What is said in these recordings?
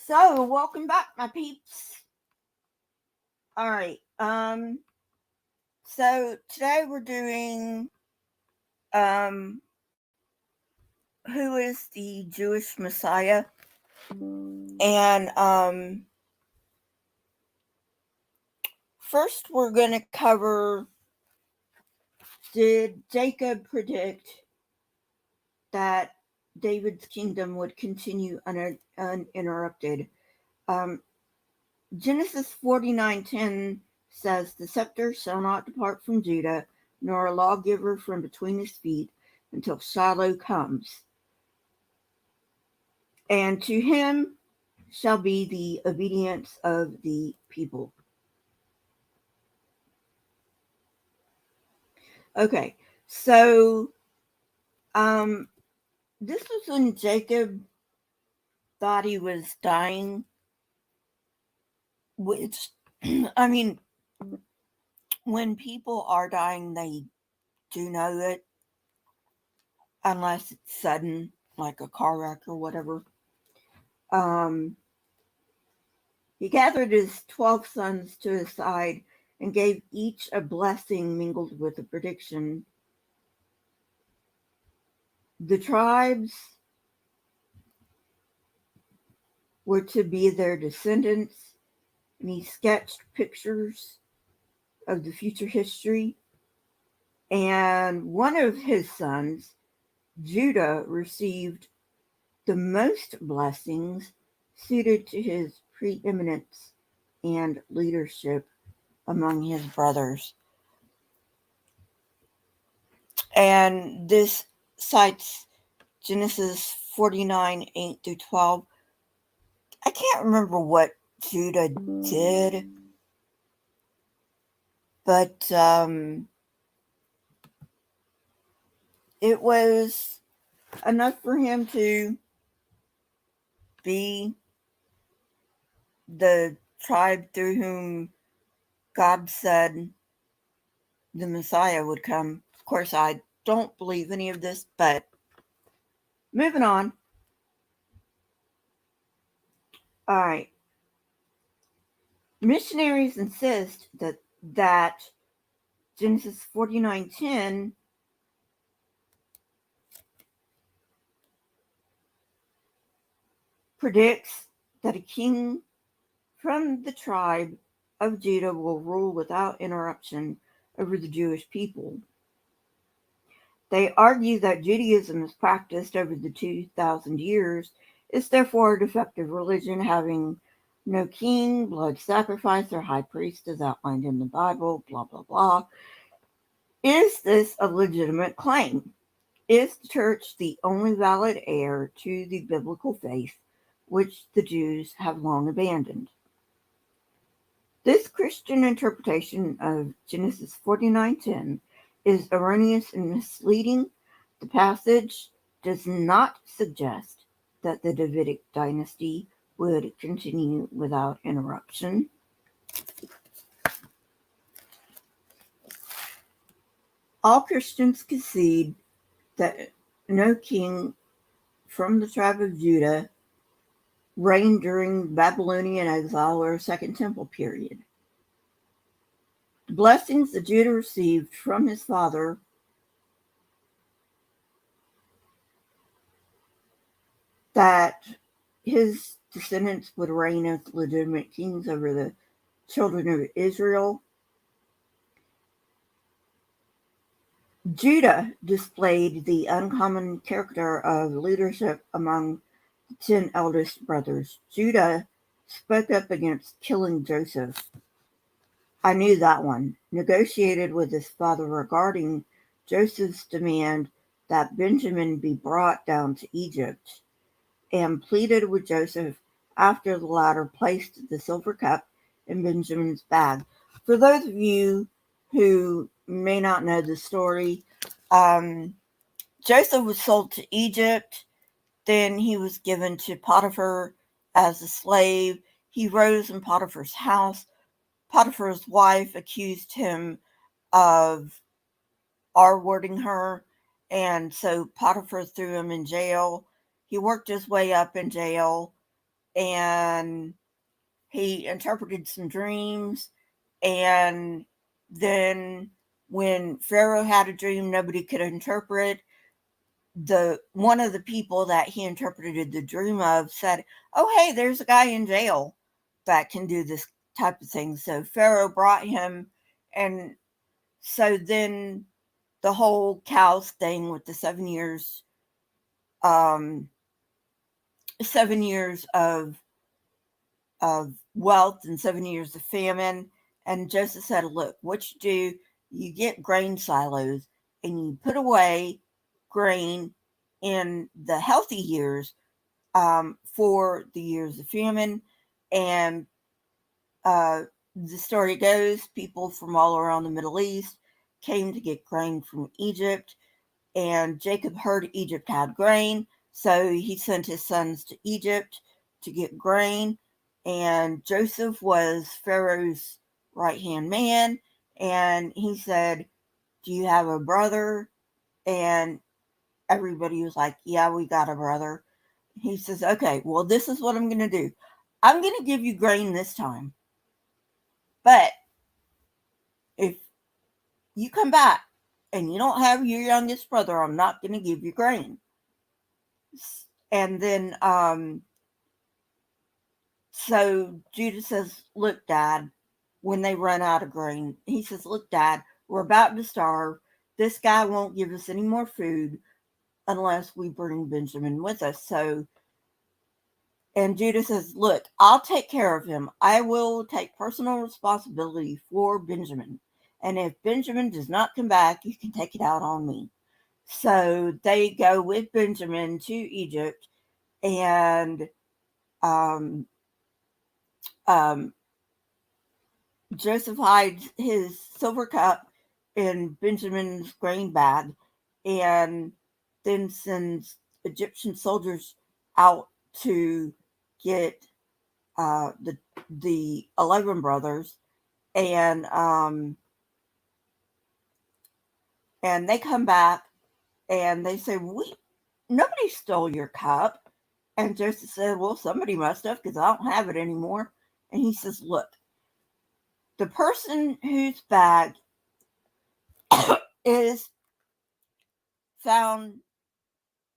So, welcome back, my peeps. All right. So today we're doing um who is the Jewish Messiah? And first we're going to cover, did Jacob predict that David's kingdom would continue uninterrupted? Um Genesis 49:10 says, "The scepter shall not depart from Judah, nor a lawgiver from between his feet, until Shiloh comes. And to him shall be the obedience of the people." Okay, so um, this was when Jacob thought he was dying, which, I mean, when people are dying, they do know it, unless it's sudden, like a car wreck or whatever. Um, he gathered his 12 sons to his side and gave each a blessing mingled with a prediction. The tribes were to be their descendants, and he sketched pictures of the future history. And one of his sons, Judah, received the most blessings suited to his preeminence and leadership among his brothers. And this cites Genesis 49:8 through 12. I can't remember what Judah did, but it was enough for him to be the tribe through whom God said the Messiah would come. Of course, I don't believe any of this, but moving on. All right. Missionaries insist that Genesis 49:10 predicts that a king from the tribe of Judah will rule without interruption over the Jewish people. They argue that Judaism is practiced over the 2,000 years, is therefore a defective religion, having no king, blood sacrifice, or high priest as outlined in the Bible, blah, blah, blah. Is this a legitimate claim? Is the church the only valid heir to the biblical faith, which the Jews have long abandoned? This Christian interpretation of Genesis 49:10 is erroneous and misleading. The passage does not suggest that the Davidic dynasty would continue without interruption. All Christians concede that no king from the tribe of Judah reigned during Babylonian exile or Second Temple period. The blessings that Judah received from his father that his descendants would reign as legitimate kings over the children of Israel. Judah displayed the uncommon character of leadership among the 10 eldest brothers. Judah spoke up against killing Joseph. I knew that one. Negotiated with his father regarding Joseph's demand that Benjamin be brought down to Egypt, and pleaded with Joseph after the latter placed the silver cup in Benjamin's bag. For those of you who may not know the story, Joseph was sold to Egypt. Then he was given to Potiphar as a slave. He rose in Potiphar's house. Potiphar's wife accused him of R-wording her, and so Potiphar threw him in jail. He worked his way up in jail and he interpreted some dreams. And then when Pharaoh had a dream nobody could interpret, one of the people that he interpreted the dream of said, "Oh, hey, there's a guy in jail that can do this type of thing." So Pharaoh brought him, and so then the whole cows thing with the 7 years of wealth and 7 years of famine. And Joseph said, "Look, what you do, you get grain silos and you put away grain in the healthy years for the years of famine." And the story goes, people from all around the Middle East came to get grain from Egypt, and Jacob heard Egypt had grain, so he sent his sons to Egypt to get grain. And Joseph was Pharaoh's right-hand man, and he said, "Do you have a brother?" And everybody was like, "Yeah, we got a brother." He says, "Okay, well, this is what I'm going to do. I'm going to give you grain this time. But if you come back and you don't have your youngest brother, I'm not going to give you grain." And then, so Judah says, "Look, Dad," when they run out of grain, he says, "Look, Dad, we're about to starve. This guy won't give us any more food unless we bring Benjamin with us." And Judah says, "Look, I'll take care of him. I will take personal responsibility for Benjamin. And if Benjamin does not come back, you can take it out on me." So they go with Benjamin to Egypt, and um, um, Joseph hides his silver cup in Benjamin's grain bag, and then sends Egyptian soldiers out to get the 11 brothers, and they come back and they say, "Nobody stole your cup." And Joseph said, "Well, somebody must have, because I don't have it anymore." And he says, "Look, the person whose bag is found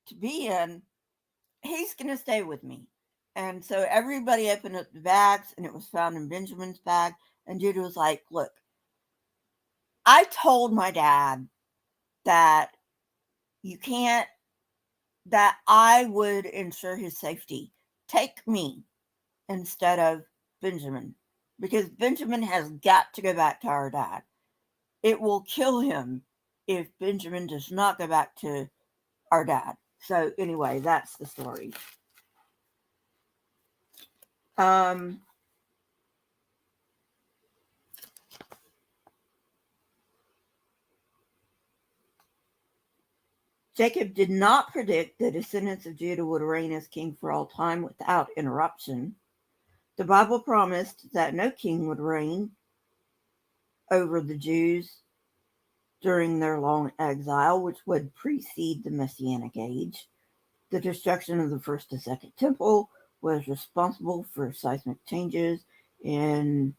to be in, he's going to stay with me." And so everybody opened up the bags, and it was found in Benjamin's bag. And Judah was like, "Look, I told my dad that you can't, that I would ensure his safety. Take me instead of Benjamin, because Benjamin has got to go back to our dad. It will kill him if Benjamin does not go back to our dad." So anyway, that's the story. Jacob did not predict the descendants of Judah would reign as king for all time without interruption. The Bible promised that no king would reign over the Jews during their long exile, which would precede the Messianic age. The destruction of the first and second temple was responsible for seismic changes in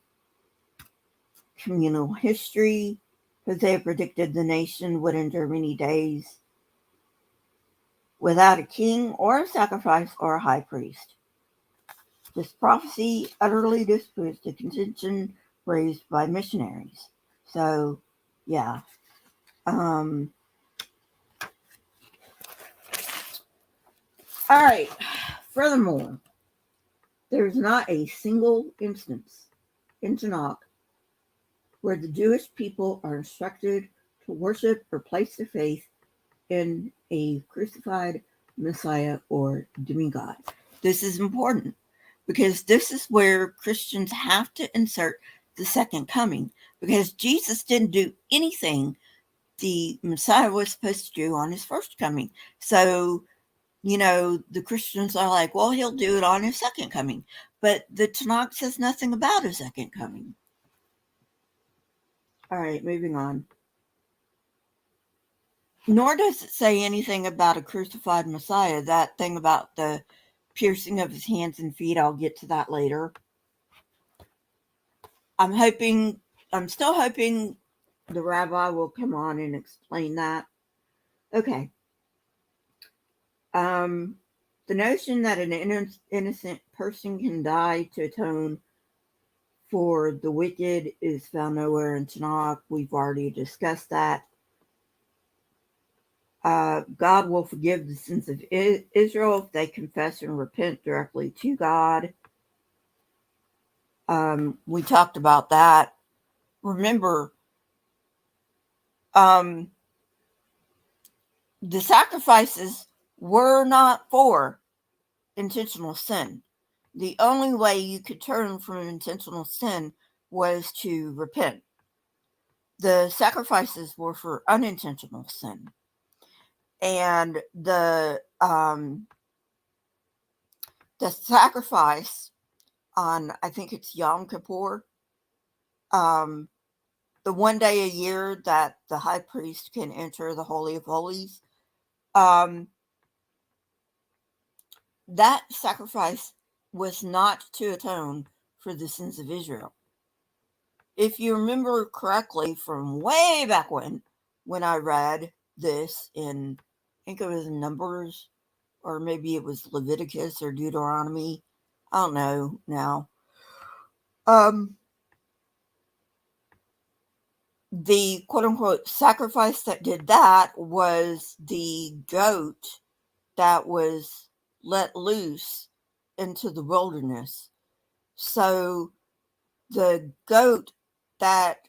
communal history. Hosea predicted the nation would endure many days without a king or a sacrifice or a high priest. This prophecy utterly disproves the contention raised by missionaries. So, yeah. All right. Furthermore, there's not a single instance in Tanakh where the Jewish people are instructed to worship or place their faith in a crucified Messiah or demigod. This is important because this is where Christians have to insert the second coming, because Jesus didn't do anything the Messiah was supposed to do on his first coming. So, the Christians are like, well, he'll do it on his second coming. But the Tanakh says nothing about his second coming. All right, moving on. Nor does it say anything about a crucified Messiah. That thing about the piercing of his hands and feet. I'll get to that later. I'm still hoping the rabbi will come on and explain that. Okay. The notion that an innocent person can die to atone for the wicked is found nowhere in Tanakh. We've already discussed that. God will forgive the sins of Israel if they confess and repent directly to God. We talked about that. Remember, the sacrifices were not for intentional sin. The only way you could turn from intentional sin was to repent. The sacrifices were for unintentional sin. And the sacrifice on, I think it's Yom Kippur, the one day a year that the high priest can enter the Holy of Holies, that sacrifice was not to atone for the sins of Israel. If you remember correctly from way back when I read this in, I think it was Numbers, or maybe it was Leviticus or Deuteronomy, I don't know now. The quote-unquote sacrifice that did that was the goat that was let loose into the wilderness. So the goat that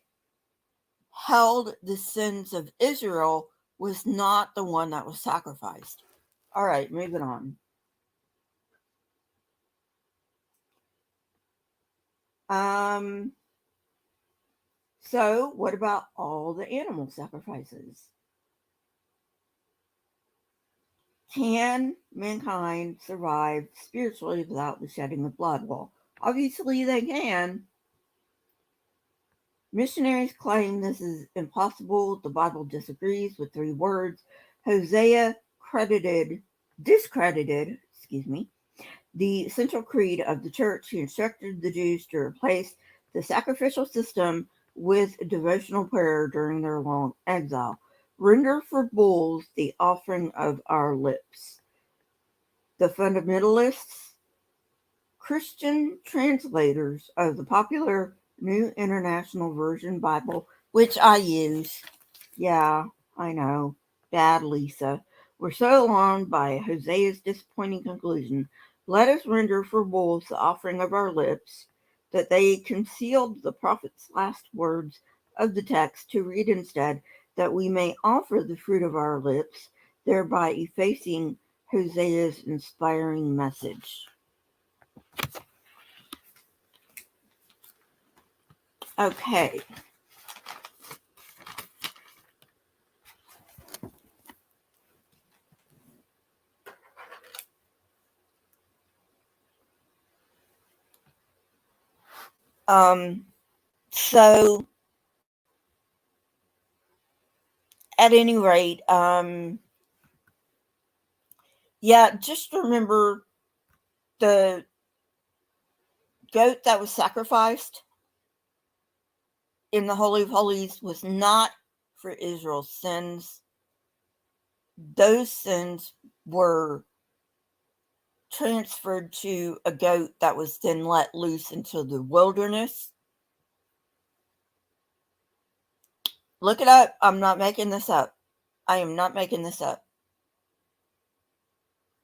held the sins of Israel was not the one that was sacrificed. All right, moving on. So what about all the animal sacrifices? Can mankind survive spiritually without the shedding of blood? Well, obviously they can. Missionaries claim this is impossible. The Bible disagrees with 3 words. Hosea discredited, the central creed of the church. He instructed the Jews to replace the sacrificial system with devotional prayer during their long exile. Render for bulls the offering of our lips. The fundamentalists, Christian translators of the popular New International Version Bible, which I use, yeah, I know, bad Lisa, were so alarmed by Hosea's disappointing conclusion, let us render for bulls the offering of our lips, that they concealed the prophet's last words of the text to read instead, that we may offer the fruit of our lips, thereby effacing Hosea's inspiring message. Okay. So at any rate, yeah, just remember the goat that was sacrificed in the Holy of Holies was not for Israel's sins. Those sins were transferred to a goat that was then let loose into the wilderness. Look it up. I'm not making this up. I am not making this up.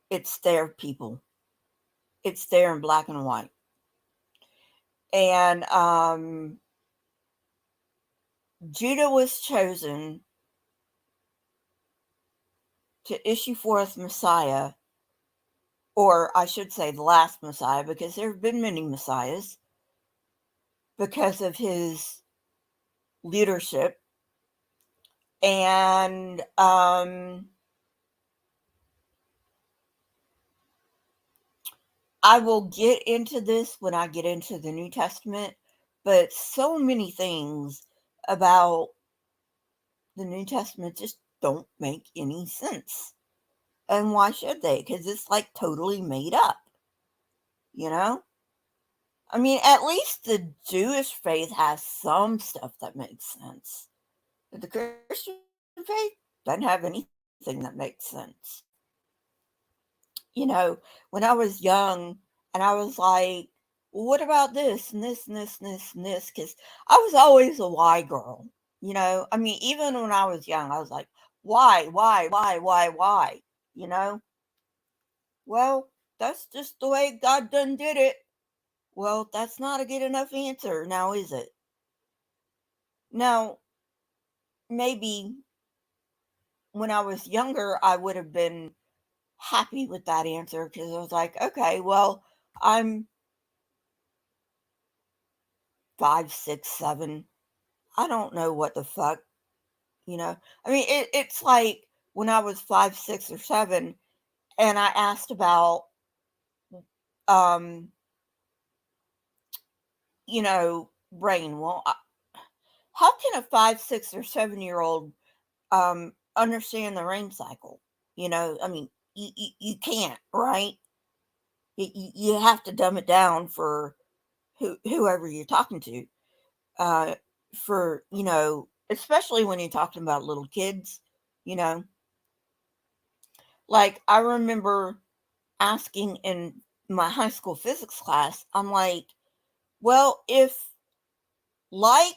It's there, people. It's there in black and white. And Judah was chosen to issue forth Messiah, or I should say the last Messiah, because there have been many Messiahs, because of his leadership. And I will get into this when I get into the New Testament, but so many things about the New Testament just don't make any sense. And why should they? Because it's like totally made up. you know? I mean, at least the Jewish faith has some stuff that makes sense. But the Christian faith doesn't have anything that makes sense. You know, when I was young and I was like, well, what about this and this and this and this and this? Because I was always a why girl. You know, I mean, even when I was young, I was like, why? You know, well, that's just the way God done did it. Well, that's not a good enough answer, now is it? Now, maybe when I was younger, I would have been happy with that answer because I was like, okay, well, I'm 5, 6, 7. I don't know what the fuck, you know? I mean, it's like when I was 5, 6, or 7, and I asked about, um, rain. Well, how can a 5, 6, or 7-year-old understand the rain cycle? You know, I mean, you can't, right? You have to dumb it down for whoever you're talking to. Uh, for, especially when you're talking about little kids, you know, like I remember asking in my high school physics class, I'm like, well, if like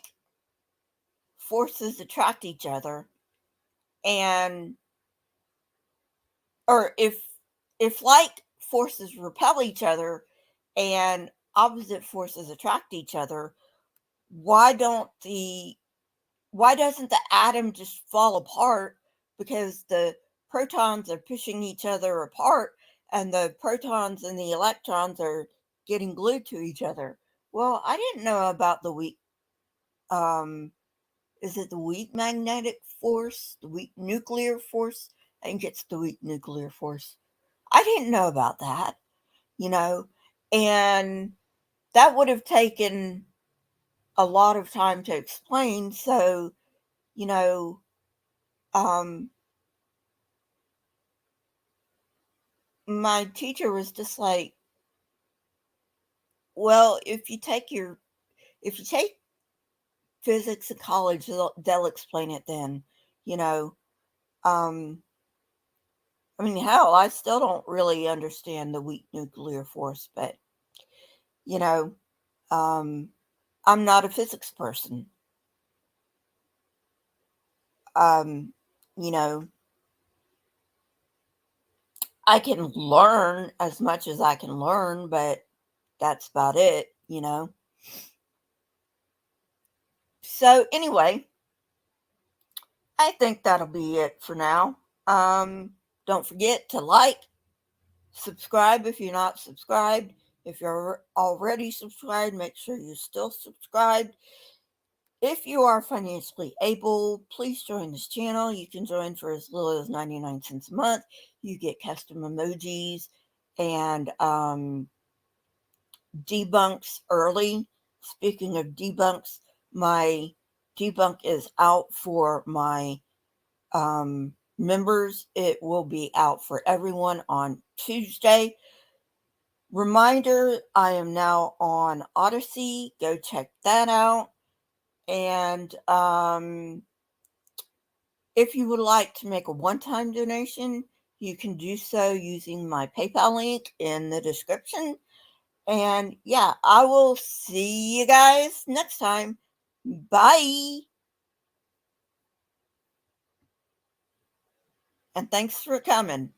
forces attract each other and or if like forces repel each other and opposite forces attract each other, why don't the why doesn't the atom just fall apart because the protons are pushing each other apart and the protons and the electrons are getting glued to each other? Well, I didn't know about the weak um is it the weak magnetic force, the weak nuclear force? I think it's the weak nuclear force. I didn't know about that, you know, and that would have taken a lot of time to explain. So, you know, um, my teacher was just like, well, if you take physics in college, they'll explain it then, you know. Um, I mean, hell, I still don't really understand the weak nuclear force, but you know, um, I'm not a physics person. Um, you know, I can learn as much as I can learn, but that's about it, you know. So anyway, I think that'll be it for now. Don't forget to like, subscribe if you're not subscribed. If you're already subscribed, make sure you're still subscribed. If you are financially able, please join this channel. You can join for as little as 99 cents a month. You get custom emojis and debunks early. Speaking of debunks, my debunk is out for my members. It will be out for everyone on Tuesday. Reminder, I am now on Odyssey. Go check that out. And if you would like to make a one-time donation, you can do so using my PayPal link in the description. And yeah, I will see you guys next time. Bye. And thanks for coming.